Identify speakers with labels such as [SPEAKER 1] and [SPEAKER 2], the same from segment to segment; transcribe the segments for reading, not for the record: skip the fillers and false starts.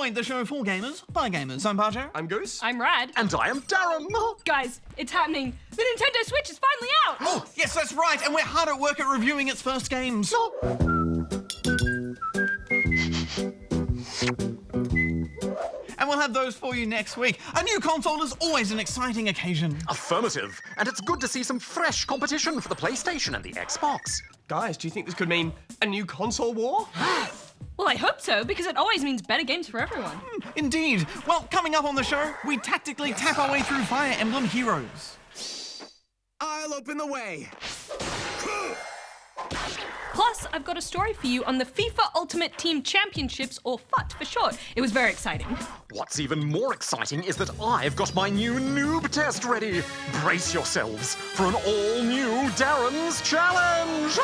[SPEAKER 1] point, the show for gamers, by gamers. I'm Bajo.
[SPEAKER 2] I'm Goose.
[SPEAKER 3] I'm Rad.
[SPEAKER 4] And I am D.A.R.R.E.N.
[SPEAKER 3] Guys, it's happening. The Nintendo Switch is finally out.
[SPEAKER 1] Oh, yes, that's right, and we're hard at work at reviewing its first games. And we'll have those for you next week. A new console is always an exciting occasion.
[SPEAKER 4] Affirmative. And it's good to see some fresh competition for the PlayStation and the Xbox.
[SPEAKER 2] Guys, do you think this could mean a new console war?
[SPEAKER 3] Well, I hope so, because it always means better games for everyone.
[SPEAKER 1] Indeed. Well, coming up on the show, we tactically tap our way through Fire Emblem Heroes.
[SPEAKER 5] I'll open the way.
[SPEAKER 3] Plus, I've got a story for you on the FIFA Ultimate Team Championships, or FUT for short. It was very exciting.
[SPEAKER 4] What's even more exciting is that I've got my new noob test ready. Brace yourselves for an all-new D.A.R.R.E.N's challenge.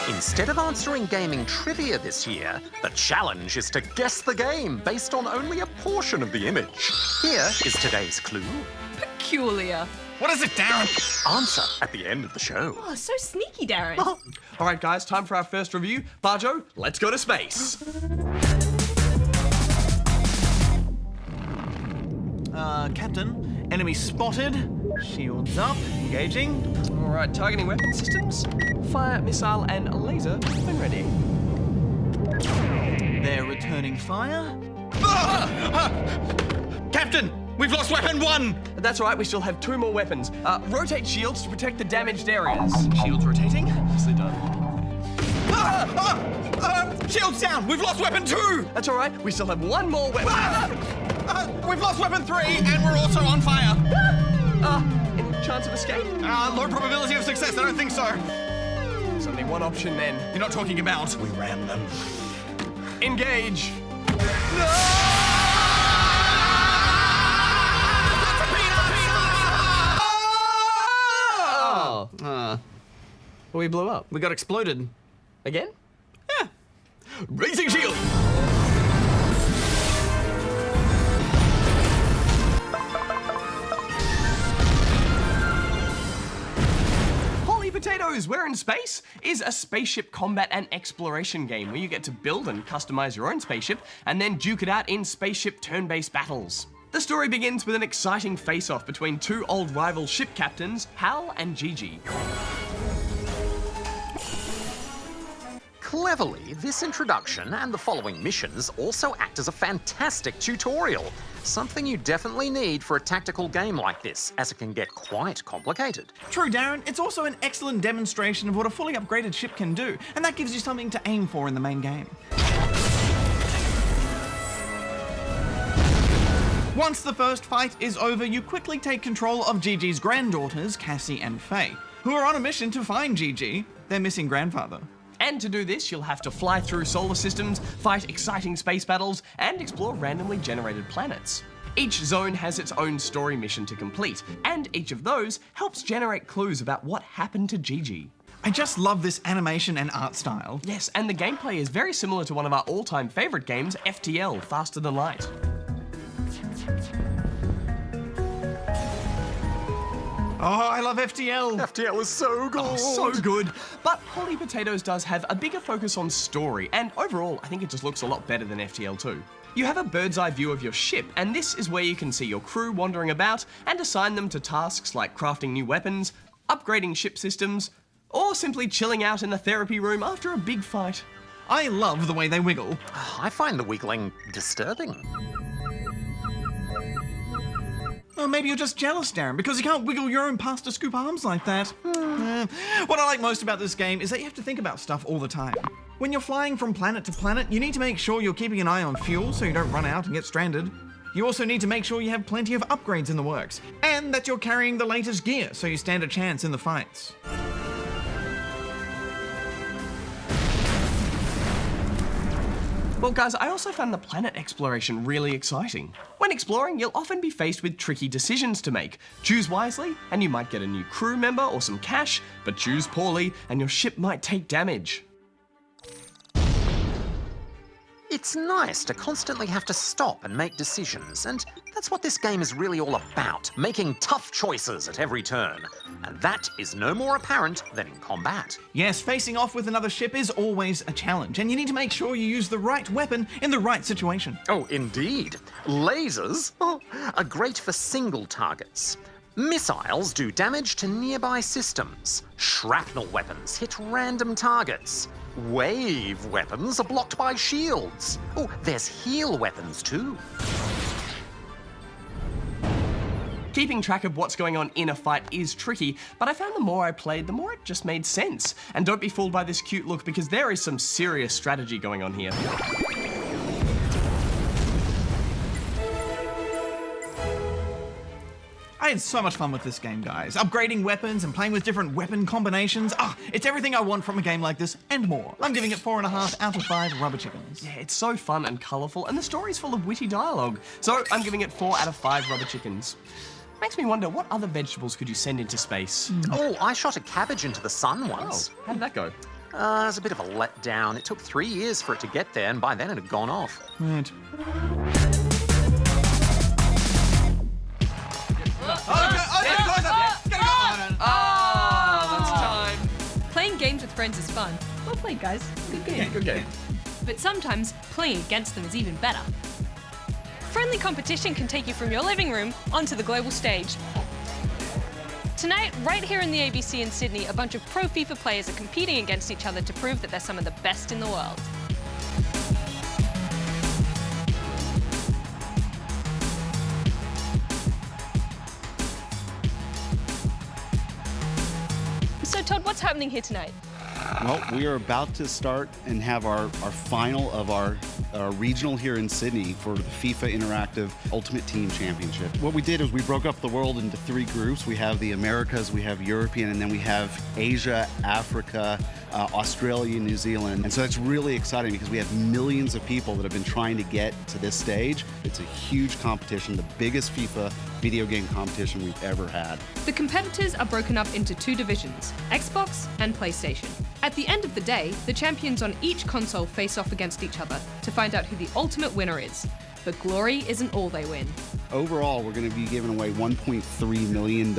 [SPEAKER 4] Instead of answering gaming trivia this year, the challenge is to guess the game based on only a portion of the image. Here is today's clue.
[SPEAKER 3] Peculiar.
[SPEAKER 1] What is it, D.A.R.R.E.N?
[SPEAKER 4] Answer at the end of the show.
[SPEAKER 3] Oh, so sneaky, D.A.R.R.E.N.
[SPEAKER 2] All right, guys, time for our first review. Bajo, let's go to space.
[SPEAKER 1] Captain, enemy spotted. Shields up, engaging.
[SPEAKER 2] All right, targeting weapon systems. Fire, missile, and laser when ready.
[SPEAKER 1] They're returning fire. Captain, we've lost weapon 1.
[SPEAKER 2] That's right, we still have 2 more weapons. Rotate shields to protect the damaged areas. Shields rotating. Nicely done.
[SPEAKER 1] Shields down, we've lost weapon 2.
[SPEAKER 2] That's all right, we still have 1 more weapon.
[SPEAKER 1] We've lost weapon 3, and we're also on fire.
[SPEAKER 2] Any chance of escape?
[SPEAKER 1] Low probability of success, I don't think so.
[SPEAKER 2] There's only one option then.
[SPEAKER 1] You're not talking about. We ram them.
[SPEAKER 2] Engage. We blew up.
[SPEAKER 1] We got exploded.
[SPEAKER 2] Again?
[SPEAKER 1] Yeah. Raising shield.
[SPEAKER 2] Holy potatoes, We're in Space is a spaceship combat and exploration game where you get to build and customize your own spaceship and then duke it out in spaceship turn-based battles. The story begins with an exciting face-off between 2 old rival ship captains, Hal and Gigi.
[SPEAKER 4] Cleverly, this introduction and the following missions also act as a fantastic tutorial. Something you definitely need for a tactical game like this, as it can get quite complicated.
[SPEAKER 1] True, D.A.R.R.E.N. It's also an excellent demonstration of what a fully upgraded ship can do, and that gives you something to aim for in the main game. Once the first fight is over, you quickly take control of Gigi's granddaughters, Cassie and Faye, who are on a mission to find Gigi, their missing grandfather.
[SPEAKER 2] And to do this, you'll have to fly through solar systems, fight exciting space battles, and explore randomly generated planets. Each zone has its own story mission to complete, and each of those helps generate clues about what happened to Gigi.
[SPEAKER 1] I just love this animation and art style.
[SPEAKER 2] Yes, and the gameplay is very similar to one of our all-time favourite games, FTL, Faster Than Light.
[SPEAKER 1] Oh, I love FTL.
[SPEAKER 4] FTL is so good.
[SPEAKER 2] Oh, so good. But Holy Potatoes does have a bigger focus on story, and overall, I think it just looks a lot better than FTL 2. You have a bird's eye view of your ship, and this is where you can see your crew wandering about and assign them to tasks like crafting new weapons, upgrading ship systems, or simply chilling out in the therapy room after a big fight.
[SPEAKER 1] I love the way they wiggle.
[SPEAKER 4] I find the wiggling disturbing.
[SPEAKER 1] Or maybe you're just jealous, D.A.R.R.E.N., because you can't wiggle your own pasta scoop arms like that. What I like most about this game is that you have to think about stuff all the time. When you're flying from planet to planet, you need to make sure you're keeping an eye on fuel so you don't run out and get stranded. You also need to make sure you have plenty of upgrades in the works, and that you're carrying the latest gear so you stand a chance in the fights.
[SPEAKER 2] Well guys, I also found the planet exploration really exciting. When exploring, you'll often be faced with tricky decisions to make. Choose wisely, and you might get a new crew member or some cash, but choose poorly, and your ship might take damage.
[SPEAKER 4] It's nice to constantly have to stop and make decisions, and that's what this game is really all about, making tough choices at every turn. And that is no more apparent than in combat.
[SPEAKER 1] Yes, facing off with another ship is always a challenge, and you need to make sure you use the right weapon in the right situation.
[SPEAKER 4] Oh, indeed. Lasers are great for single targets. Missiles do damage to nearby systems. Shrapnel weapons hit random targets. Wave weapons are blocked by shields. Oh, there's heal weapons too.
[SPEAKER 2] Keeping track of what's going on in a fight is tricky, but I found the more I played, the more it just made sense. And don't be fooled by this cute look, because there is some serious strategy going on here.
[SPEAKER 1] I had so much fun with this game, guys. Upgrading weapons and playing with different weapon combinations. It's everything I want from a game like this and more. I'm giving it 4.5 out of 5 rubber chickens.
[SPEAKER 2] Yeah, it's so fun and colourful, and the story's full of witty dialogue. So I'm giving it 4 out of 5 rubber chickens. Makes me wonder, what other vegetables could you send into space?
[SPEAKER 4] Oh, I shot a cabbage into the sun once.
[SPEAKER 2] How did that go?
[SPEAKER 4] It was a bit of a letdown. It took 3 years for it to get there, and by then it had gone off.
[SPEAKER 1] Right.
[SPEAKER 2] That's time.
[SPEAKER 3] Playing games with friends is fun. Well played, guys. Good game.
[SPEAKER 2] Good game.
[SPEAKER 3] But sometimes playing against them is even better. Friendly competition can take you from your living room onto the global stage. Tonight, right here in the ABC in Sydney, a bunch of pro FIFA players are competing against each other to prove that they're some of the best in the world. So Todd, what's happening here tonight?
[SPEAKER 6] Well, we are about to start and have our final of our regional here in Sydney for the FIFA Interactive Ultimate Team Championship. What we did is we broke up the world into 3 groups. We have the Americas, we have European, and then we have Asia, Africa, Australia, New Zealand. And so that's really exciting because we have millions of people that have been trying to get to this stage. It's a huge competition, the biggest FIFA video game competition we've ever had.
[SPEAKER 3] The competitors are broken up into 2 divisions, Xbox and PlayStation. At the end of the day, the champions on each console face off against each other to find out who the ultimate winner is. But glory isn't all they win.
[SPEAKER 6] Overall, we're going to be giving away $1.3 million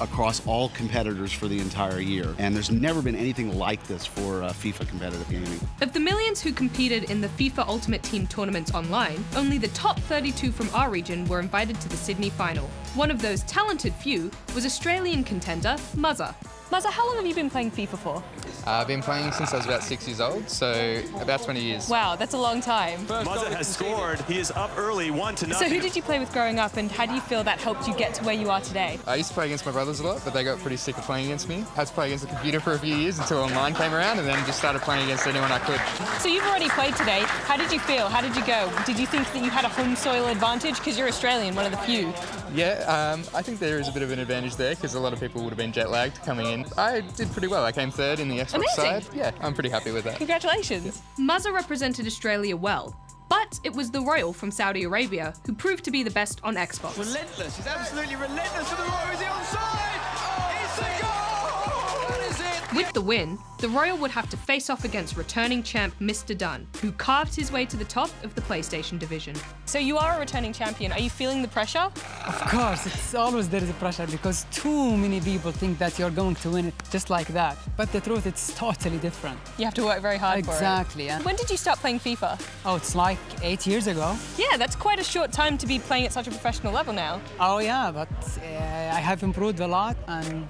[SPEAKER 6] across all competitors for the entire year. And there's never been anything like this for FIFA competitive gaming.
[SPEAKER 3] Of the millions who competed in the FIFA Ultimate Team tournaments online, only the top 32 from our region were invited to the Sydney final. One of those talented few was Australian contender Muzza. Muzza, how long have you been playing FIFA for?
[SPEAKER 7] I've been playing since I was about 6 years old, so about 20 years.
[SPEAKER 3] Wow, that's a long time.
[SPEAKER 8] Muzza has scored. He is up early, 1-0.
[SPEAKER 3] So who did you play with growing up, and how do you feel that helped you get to where you are today?
[SPEAKER 7] I used to play against my brothers a lot, but they got pretty sick of playing against me. I had to play against the computer for a few years until online came around, and then just started playing against anyone I could.
[SPEAKER 3] So you've already played today. How did you feel? How did you go? Did you think that you had a home soil advantage? Because you're Australian, one of the few.
[SPEAKER 7] Yeah, I think there is a bit of an advantage there, because a lot of people would have been jet lagged coming in. I did pretty well. I came 3rd in the Xbox
[SPEAKER 3] Amazing.
[SPEAKER 7] side. Yeah, I'm pretty happy with that.
[SPEAKER 3] Congratulations. Muzza represented Australia well, but it was the Royal from Saudi Arabia who proved to be the best on Xbox.
[SPEAKER 5] Relentless. He's absolutely relentless for the Royal. Is he onside? Oh, it's a goal! That is it.
[SPEAKER 3] With the win, the Royal would have to face off against returning champ Mr. D.A.R.R.E.N, who carved his way to the top of the PlayStation division. So you are a returning champion. Are you feeling the pressure?
[SPEAKER 9] Of course, it's always there is a pressure because too many people think that you're going to win it just like that. But the truth, it's totally different.
[SPEAKER 3] You have to work very hard for it.
[SPEAKER 9] Exactly. Yeah.
[SPEAKER 3] When did you start playing FIFA?
[SPEAKER 9] Oh, it's like 8 years ago.
[SPEAKER 3] Yeah, that's quite a short time to be playing at such a professional level now.
[SPEAKER 9] Oh yeah, but I have improved a lot, and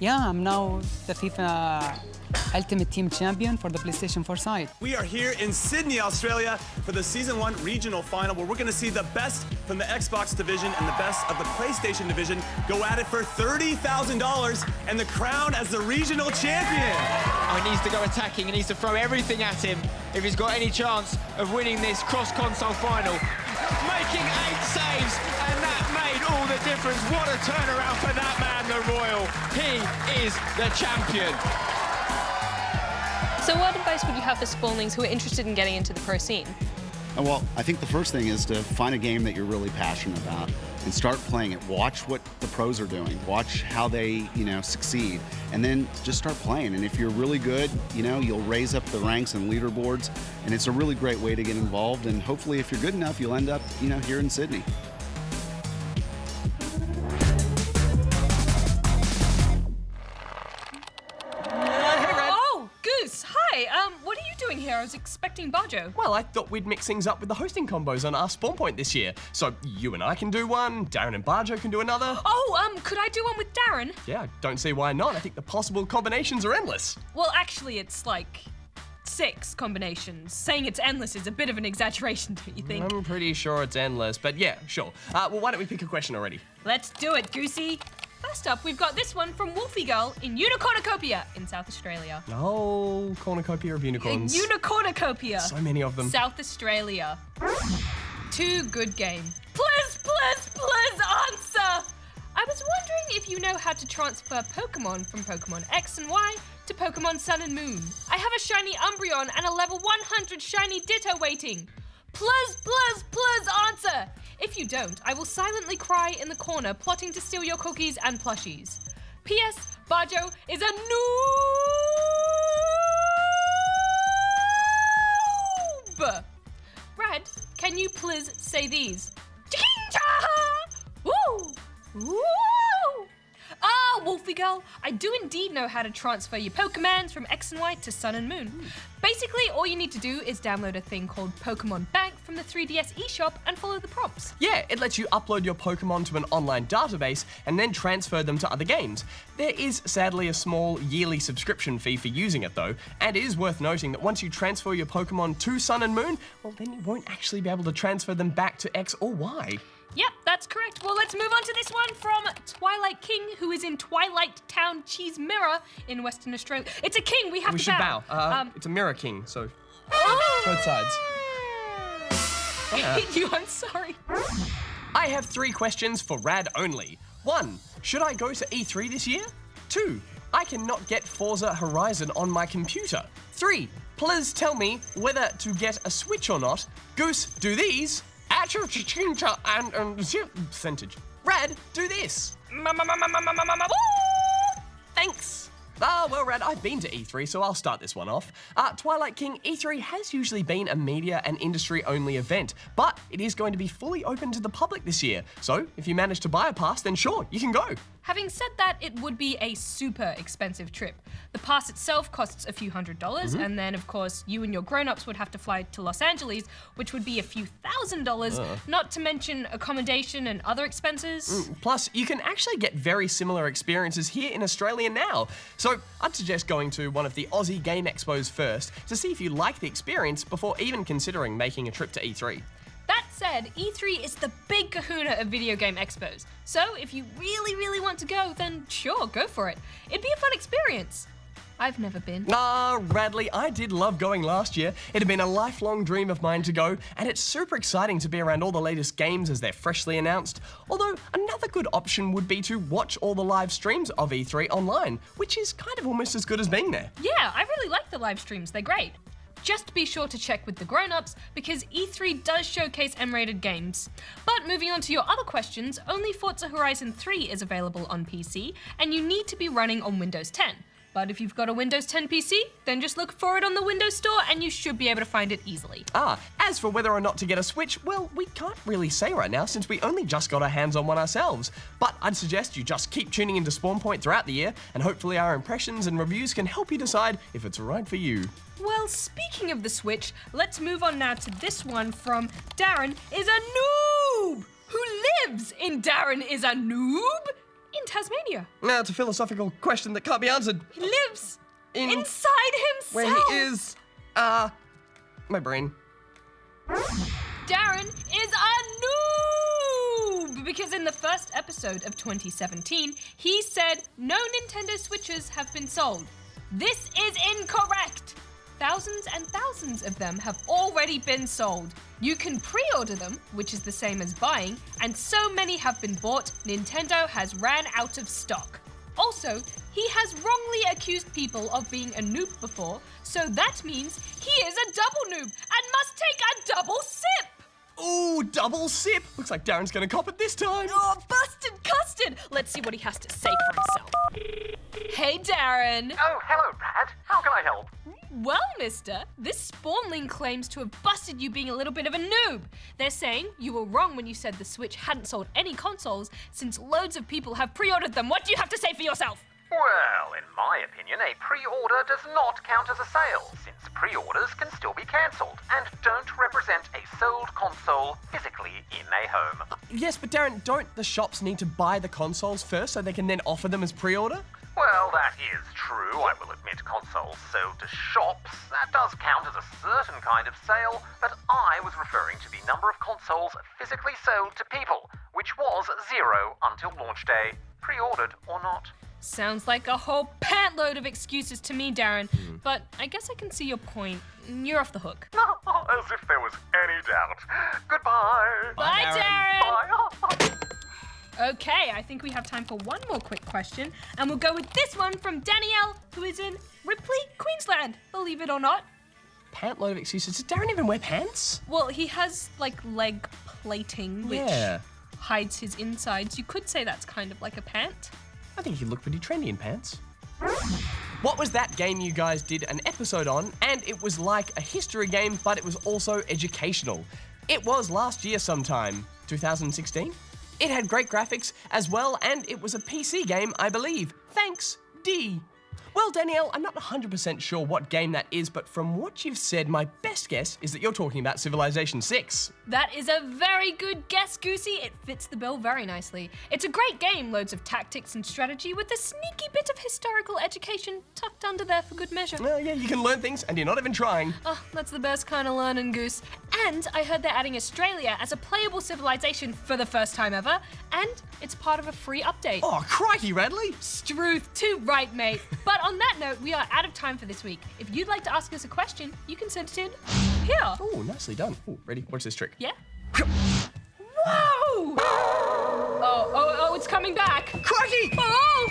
[SPEAKER 9] yeah, I'm now the FIFA Ultimate Team Champion for the PlayStation 4 side.
[SPEAKER 8] We are here in Sydney, Australia for the Season 1 Regional Final, where we're going to see the best from the Xbox division and the best of the PlayStation division go at it for $30,000 and the crown as the regional champion.
[SPEAKER 10] Oh, he needs to go attacking. He needs to throw everything at him if he's got any chance of winning this cross-console final. Making 8 saves, and that made all the difference. What a turnaround for that man, the Royal. He is the champion.
[SPEAKER 3] So what advice would you have for spawnlings who are interested in getting into the pro scene?
[SPEAKER 6] Well, I think the first thing is to find a game that you're really passionate about. and start playing it. Watch what the pros are doing. Watch how they, succeed, and then just start playing. And if you're really good, you'll raise up the ranks and leaderboards, and it's a really great way to get involved. And hopefully, if you're good enough, you'll end up, here in Sydney.
[SPEAKER 3] What are you doing here? I was expecting Bajo.
[SPEAKER 2] Well, I thought we'd mix things up with the hosting combos on our spawn point this year. So you and I can do one, Darren and Bajo can do another.
[SPEAKER 3] Oh, could I do one with Darren?
[SPEAKER 2] Yeah, I don't see why not. I think the possible combinations are endless.
[SPEAKER 3] Well, actually, it's like 6 combinations. Saying it's endless is a bit of an exaggeration, don't you think?
[SPEAKER 2] I'm pretty sure it's endless, but yeah, sure. Well, why don't we pick a question already?
[SPEAKER 3] Let's do it, Goosey. First up, we've got this one from Wolfie Girl in Unicornucopia in South Australia.
[SPEAKER 2] Oh, cornucopia of unicorns.
[SPEAKER 3] Unicornucopia.
[SPEAKER 2] So many of them.
[SPEAKER 3] South Australia. Too good game. Please answer! I was wondering if you know how to transfer Pokemon from Pokemon X and Y to Pokemon Sun and Moon. I have a shiny Umbreon and a level 100 shiny Ditto waiting. Please answer! If you don't, I will silently cry in the corner plotting to steal your cookies and plushies. P.S. Bajo is a noob! Brad, can you please say these? Woo! Woo! Ah, Wolfie Girl, I do indeed know how to transfer your Pokemons from X and Y to Sun and Moon. Basically, all you need to do is download a thing called Pokemon Bank from the 3DS eShop and follow the prompts.
[SPEAKER 2] Yeah, it lets you upload your Pokemon to an online database and then transfer them to other games. There is sadly a small yearly subscription fee for using it though, and it is worth noting that once you transfer your Pokemon to Sun and Moon, well then you won't actually be able to transfer them back to X or Y.
[SPEAKER 3] Yep, that's correct. Well, let's move on to this one from Twilight King, who is in Twilight Town Cheese Mirror in Western Australia. It's a king, we have
[SPEAKER 2] We
[SPEAKER 3] to
[SPEAKER 2] should
[SPEAKER 3] bow.
[SPEAKER 2] bow. It's a Mirror King, so both sides.
[SPEAKER 3] I'm sorry.
[SPEAKER 2] I have 3 questions for Rad only. 1. Should I go to E3 this year? 2. I cannot get Forza Horizon on my computer. 3. Please tell me whether to get a Switch or not. Goose, do these. And percentage. Rad, do this. Thanks. Well, Rad, I've been to E3, so I'll start this one off. Twilight King, E3 has usually been a media and industry-only event, but it is going to be fully open to the public this year. So, if you manage to buy a pass, then sure, you can go.
[SPEAKER 3] Having said that, it would be a super expensive trip. The pass itself costs a few $100s, and then, of course, you and your grown-ups would have to fly to Los Angeles, which would be a few $1,000s, not to mention accommodation and other expenses.
[SPEAKER 2] Plus, you can actually get very similar experiences here in Australia now. So, I'd suggest going to one of the Aussie Game Expos first to see if you like the experience before even considering making a trip to E3.
[SPEAKER 3] That said, E3 is the big kahuna of video game expos. So if you really want to go, then sure, go for it. It'd be a fun experience. I've never been.
[SPEAKER 2] Radley, I did love going last year. It had been a lifelong dream of mine to go, and it's super exciting to be around all the latest games as they're freshly announced. Although, another good option would be to watch all the live streams of E3 online, which is kind of almost as good as being there.
[SPEAKER 3] Yeah, I really like the live streams, they're great. Just be sure to check with the grown-ups, because E3 does showcase M-rated games. But moving on to your other questions, only Forza Horizon 3 is available on PC, and you need to be running on Windows 10. But if you've got a Windows 10 PC, then just look for it on the Windows Store and you should be able to find it easily.
[SPEAKER 2] As for whether or not to get a Switch, well, we can't really say right now since we only just got our hands on one ourselves. But I'd suggest you just keep tuning into Spawn Point throughout the year, and hopefully our impressions and reviews can help you decide if it's right for you.
[SPEAKER 3] Well, speaking of the Switch, let's move on now to this one from Darren is a noob! Who lives in Darren is a noob? In Tasmania.
[SPEAKER 2] Now, it's a philosophical question that can't be answered.
[SPEAKER 3] He lives inside himself.
[SPEAKER 2] Where he is, my brain.
[SPEAKER 3] Darren is a noob! Because in the first episode of 2017, he said no Nintendo Switches have been sold. This is incorrect! Thousands and thousands of them have already been sold. You can pre-order them, which is the same as buying, and so many have been bought, Nintendo has ran out of stock. Also, he has wrongly accused people of being a noob before, so that means he is a double noob and must take a double sip!
[SPEAKER 2] Ooh, double sip. Looks like Darren's gonna cop it this time.
[SPEAKER 3] Oh, busted custard! Let's see what he has to say for himself. Hey, Darren.
[SPEAKER 4] Oh, hello, Brad. How can I help?
[SPEAKER 3] Well, mister, this spawnling claims to have busted you being a little bit of a noob. They're saying you were wrong when you said the Switch hadn't sold any consoles since loads of people have pre-ordered them. What do you have to say for yourself?
[SPEAKER 4] Well, in my opinion, a pre-order does not count as a sale, since pre-orders can still be cancelled and don't represent a sold console physically in a home.
[SPEAKER 2] Yes, but Darren, don't the shops need to buy the consoles first so they can then offer them as pre-order?
[SPEAKER 4] Well, that is true. I will admit consoles sold to shops. That does count as a certain kind of sale, but I was referring to the number of consoles physically sold to people, which was 0 until launch day, pre-ordered or not.
[SPEAKER 3] Sounds like a whole pantload of excuses to me, Darren. But I guess I can see your point. You're off the hook.
[SPEAKER 4] As if there was any doubt. Goodbye.
[SPEAKER 3] Bye, Darren.
[SPEAKER 4] Bye.
[SPEAKER 3] Okay, I think we have time for one more quick question, and we'll go with this one from Danielle, who is in Ripley, Queensland, believe it or not.
[SPEAKER 2] Pantload of excuses. Does Darren even wear pants?
[SPEAKER 3] Well, he has, like, leg plating, which
[SPEAKER 2] Yeah.
[SPEAKER 3] hides his insides. You could say that's kind of like a pant.
[SPEAKER 2] I think he'd look pretty trendy in pants. What was that game you guys did an episode on? And it was like a history game, but it was also educational. It was last year sometime, 2016. It had great graphics as well, and it was a PC game, I believe. Thanks, D. Well, Danielle, I'm not 100% sure what game that is, but from what you've said, my best guess is that you're talking about Civilization 6.
[SPEAKER 3] That is a very good guess, Goosey. It fits the bill very nicely. It's a great game, loads of tactics and strategy with a sneaky bit of historical education tucked under there for good measure.
[SPEAKER 2] Yeah, you can learn things, and you're not even trying.
[SPEAKER 3] Oh, that's the best kind of learning, Goose. And I heard they're adding Australia as a playable civilization for the first time ever, and it's part of a free update.
[SPEAKER 2] Oh, crikey, Radley!
[SPEAKER 3] Struth, too right, mate. But on that note, we are out of time for this week. If you'd like to ask us a question, you can send it in here.
[SPEAKER 2] Oh, nicely done. Oh, ready? Watch this trick.
[SPEAKER 3] Yeah? Whoa! Oh, it's coming back.
[SPEAKER 2] Crikey!
[SPEAKER 3] Oh!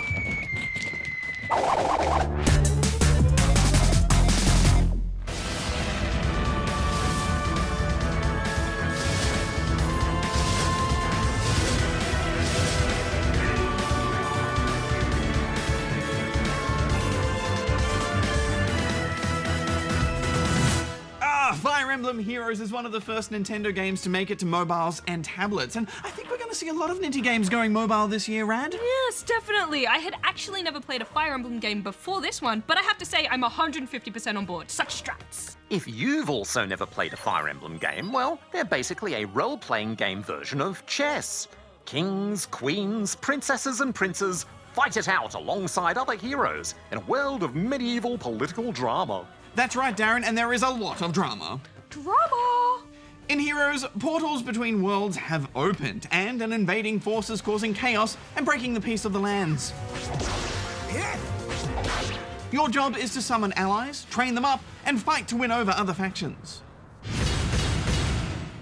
[SPEAKER 1] Fire Emblem Heroes is one of the first Nintendo games to make it to mobiles and tablets, and I think we're going to see a lot of Ninty games going mobile this year, Rad.
[SPEAKER 3] Yes, definitely. I had actually never played a Fire Emblem game before this one, but I have to say I'm 150% on board. Such strats.
[SPEAKER 4] If you've also never played a Fire Emblem game, well, they're basically a role-playing game version of chess. Kings, queens, princesses and princes fight it out alongside other heroes in a world of medieval political drama.
[SPEAKER 1] That's right, Darren, and there is a lot of drama.
[SPEAKER 3] Drama!
[SPEAKER 1] In Heroes, portals between worlds have opened, and an invading force is causing chaos and breaking the peace of the lands. Your job is to summon allies, train them up, and fight to win over other factions.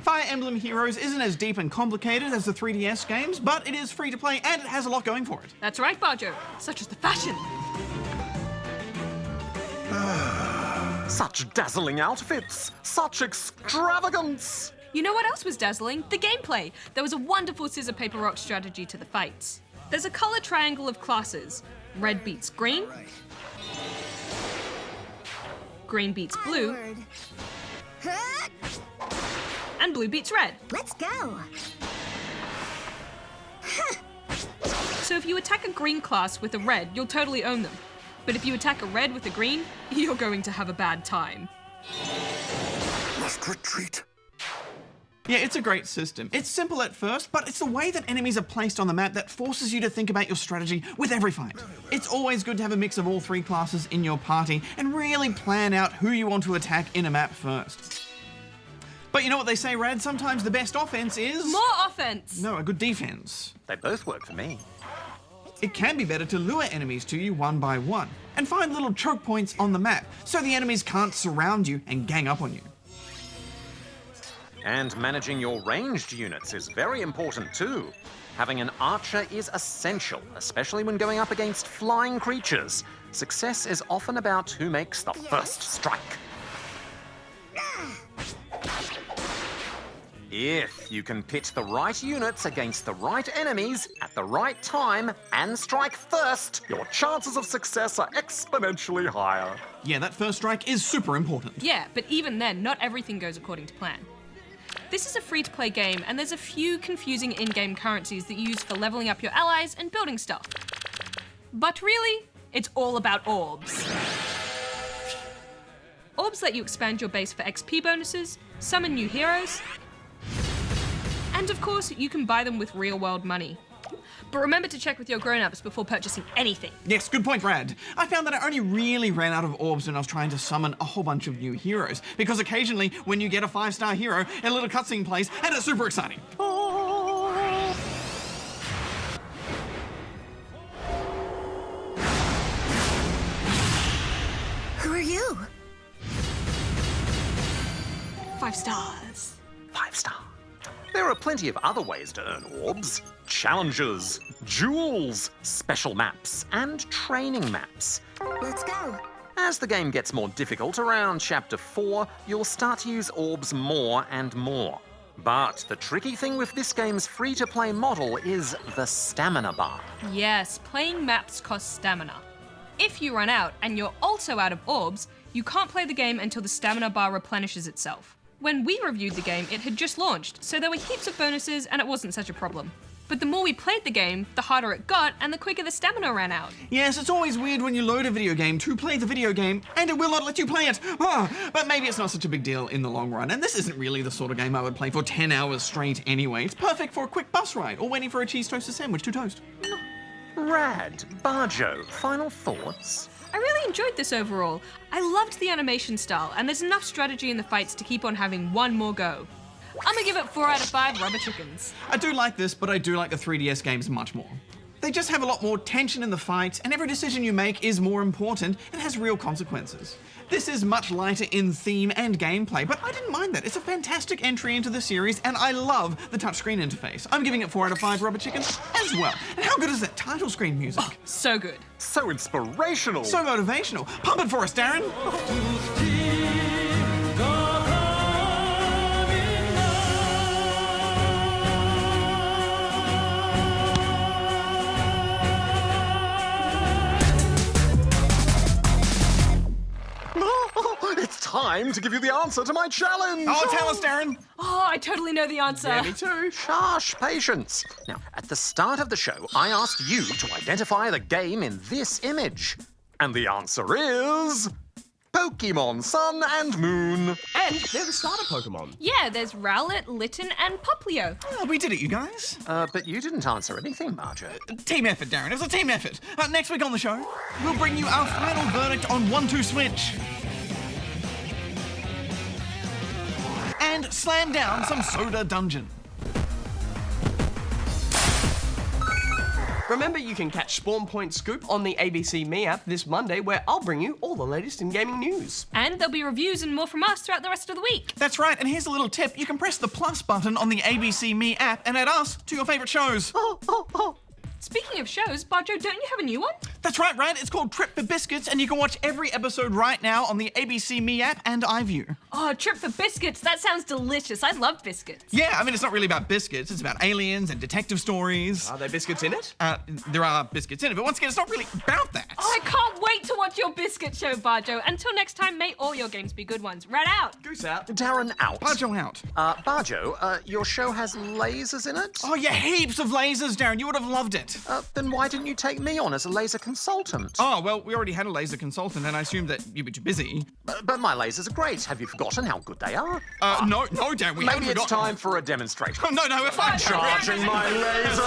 [SPEAKER 1] Fire Emblem Heroes isn't as deep and complicated as the 3DS games, but it is free to play and it has a lot going for it.
[SPEAKER 3] That's right, Bajo. Such as the fashion.
[SPEAKER 4] Such dazzling outfits! Such extravagance!
[SPEAKER 3] You know what else was dazzling? The gameplay. There was a wonderful scissor paper rock strategy to the fights. There's a color triangle of classes. Red beats green. Green beats blue. And blue beats red.
[SPEAKER 11] Let's go.
[SPEAKER 3] So if you attack a green class with a red, you'll totally own them. But if you attack a red with a green, you're going to have a bad time.
[SPEAKER 11] Must retreat.
[SPEAKER 1] Yeah, it's a great system. It's simple at first, but it's the way that enemies are placed on the map that forces you to think about your strategy with every fight. It's always good to have a mix of all three classes in your party and really plan out who you want to attack in a map first. But you know what they say, Rad? Sometimes the best offense is...
[SPEAKER 3] More offense!
[SPEAKER 1] No, a good defense.
[SPEAKER 4] They both work for me.
[SPEAKER 1] It can be better to lure enemies to you one by one and find little choke points on the map so the enemies can't surround you and gang up on you.
[SPEAKER 4] And managing your ranged units is very important too. Having an archer is essential, especially when going up against flying creatures. Success is often about who makes the first strike. If you can pit the right units against the right enemies at the right time and strike first, your chances of success are exponentially higher.
[SPEAKER 1] Yeah, that first strike is super important.
[SPEAKER 3] Yeah, but even then, not everything goes according to plan. This is a free-to-play game, and there's a few confusing in-game currencies that you use for leveling up your allies and building stuff. But really, it's all about orbs. Orbs let you expand your base for XP bonuses, summon new heroes, and of course, you can buy them with real-world money. But remember to check with your grown-ups before purchasing anything.
[SPEAKER 1] Yes, good point, Brad. I found that I only really ran out of orbs when I was trying to summon a whole bunch of new heroes, because occasionally, when you get a 5-star hero, a little cutscene plays, and it's super exciting.
[SPEAKER 11] Who are you?
[SPEAKER 3] 5 stars.
[SPEAKER 4] 5-star. There are plenty of other ways to earn orbs. Challenges, jewels, special maps, and training maps.
[SPEAKER 11] Let's go.
[SPEAKER 4] As the game gets more difficult around Chapter 4, you'll start to use orbs more and more. But the tricky thing with this game's free-to-play model is the stamina bar.
[SPEAKER 3] Yes, playing maps costs stamina. If you run out and you're also out of orbs, you can't play the game until the stamina bar replenishes itself. When we reviewed the game, it had just launched, so there were heaps of bonuses and it wasn't such a problem. But the more we played the game, the harder it got and the quicker the stamina ran out.
[SPEAKER 1] Yes, it's always weird when you load a video game to play the video game and it will not let you play it. But maybe it's not such a big deal in the long run, and this isn't really the sort of game I would play for 10 hours straight anyway. It's perfect for a quick bus ride or waiting for a cheese toasted sandwich to toast.
[SPEAKER 4] Rad. Bajo, final thoughts?
[SPEAKER 3] I really enjoyed this overall. I loved the animation style, and there's enough strategy in the fights to keep on having one more go. I'm gonna give it 4 out of 5 rubber chickens.
[SPEAKER 1] I do like this, but I do like the 3DS games much more. They just have a lot more tension in the fight, and every decision you make is more important and has real consequences. This is much lighter in theme and gameplay, but I didn't mind that. It's a fantastic entry into the series, and I love the touchscreen interface. I'm giving it 4 out of 5 rubber chickens as well. And how good is that title screen music?
[SPEAKER 3] Oh, so good.
[SPEAKER 4] So inspirational.
[SPEAKER 1] So motivational. Pump it for us, Darren.
[SPEAKER 4] It's time to give you the answer to my challenge.
[SPEAKER 1] Oh, tell us, Darren.
[SPEAKER 3] Oh, I totally know the answer.
[SPEAKER 2] Yeah, me too.
[SPEAKER 4] Shush, patience. Now, at the start of the show, I asked you to identify the game in this image. And the answer is... Pokemon Sun and Moon.
[SPEAKER 2] And they're the starter Pokemon.
[SPEAKER 3] Yeah, there's Rowlet, Litten, and Poplio.
[SPEAKER 1] Oh, we did it, you guys.
[SPEAKER 4] But you didn't answer anything, Bajo.
[SPEAKER 1] Team effort, Darren. It was a team effort. Next week on the show, we'll bring you our final verdict on 1-2 Switch. And slam down some Soda Dungeon.
[SPEAKER 2] Remember, you can catch Spawn Point Scoop on the ABC Me app this Monday, where I'll bring you all the latest in gaming news.
[SPEAKER 3] And there'll be reviews and more from us throughout the rest of the week.
[SPEAKER 1] That's right, and here's a little tip. You can press the plus button on the ABC Me app and add us to your favourite shows.
[SPEAKER 3] Speaking of shows, Bajo, don't you have a new one?
[SPEAKER 1] That's right, Rad. It's called Trip for Biscuits, and you can watch every episode right now on the ABC Me app and iView.
[SPEAKER 3] Oh, Trip for Biscuits. That sounds delicious. I love biscuits.
[SPEAKER 1] Yeah, I mean, it's not really about biscuits. It's about aliens and detective stories.
[SPEAKER 2] Are there biscuits in it?
[SPEAKER 1] There are biscuits in it, but once again, it's not really about that.
[SPEAKER 3] Oh, I can't wait to watch your biscuit show, Bajo. Until next time, may all your games be good ones. Rat out.
[SPEAKER 2] Goose out.
[SPEAKER 4] Darren out.
[SPEAKER 1] Bajo out.
[SPEAKER 4] Bajo, your show has lasers in it?
[SPEAKER 1] Oh, yeah, heaps of lasers, Darren. You would have loved it.
[SPEAKER 4] Then why didn't you take me on as a laser consultant?
[SPEAKER 1] Oh, well, we already had a laser consultant, and I assumed that you'd be too busy.
[SPEAKER 4] But my lasers are great. Have you forgotten how good they are?
[SPEAKER 1] No, Darren, we haven't
[SPEAKER 4] Maybe it's
[SPEAKER 1] forgotten.
[SPEAKER 4] time for a demonstration.
[SPEAKER 1] Oh, no, we're fine.
[SPEAKER 4] Charging my laser!